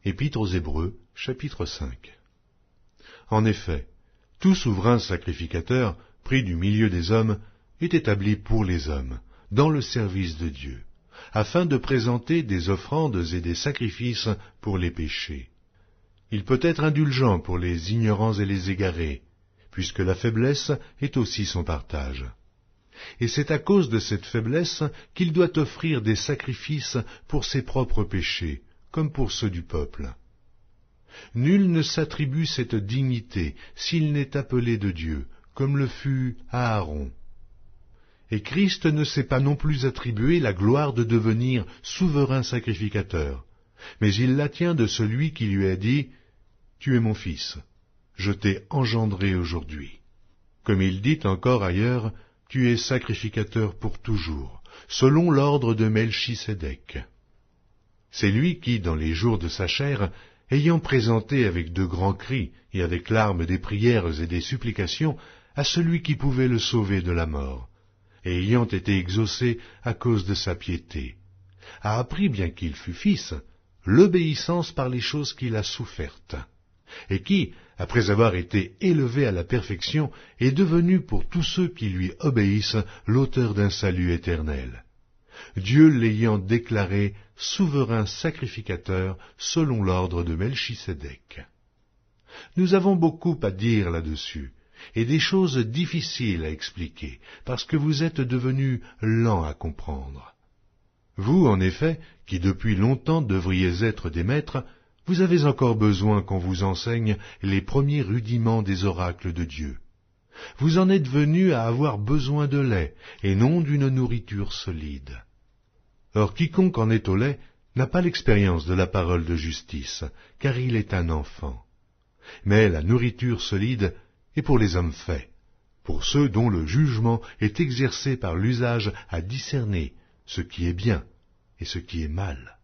Épître aux Hébreux, chapitre 5. En effet, tout souverain sacrificateur, pris du milieu des hommes, est établi pour les hommes, dans le service de Dieu, afin de présenter des offrandes et des sacrifices pour les péchés. Il peut être indulgent pour les ignorants et les égarés, puisque la faiblesse est aussi son partage. Et c'est à cause de cette faiblesse qu'il doit offrir des sacrifices pour ses propres péchés, comme pour ceux du peuple. Nul ne s'attribue cette dignité s'il n'est appelé de Dieu, comme le fut Aaron. Et Christ ne s'est pas non plus attribué la gloire de devenir souverain sacrificateur, mais il la tient de celui qui lui a dit « Tu es mon fils, je t'ai engendré aujourd'hui ». Comme il dit encore ailleurs, « Tu es sacrificateur pour toujours, selon l'ordre de Melchisédek ». C'est lui qui, dans les jours de sa chair, ayant présenté avec de grands cris et avec larmes des prières et des supplications à celui qui pouvait le sauver de la mort, et ayant été exaucé à cause de sa piété, a appris, bien qu'il fût fils, l'obéissance par les choses qu'il a souffertes, et qui, après avoir été élevé à la perfection, est devenu pour tous ceux qui lui obéissent l'auteur d'un salut éternel. Dieu l'ayant déclaré souverain sacrificateur selon l'ordre de Melchisédek. Nous avons beaucoup à dire là-dessus, et des choses difficiles à expliquer, parce que vous êtes devenus lents à comprendre. Vous, en effet, qui depuis longtemps devriez être des maîtres, vous avez encore besoin qu'on vous enseigne les premiers rudiments des oracles de Dieu. Vous en êtes venus à avoir besoin de lait, et non d'une nourriture solide. Or quiconque en est au lait n'a pas l'expérience de la parole de justice, car il est un enfant. Mais la nourriture solide est pour les hommes faits, pour ceux dont le jugement est exercé par l'usage à discerner ce qui est bien et ce qui est mal.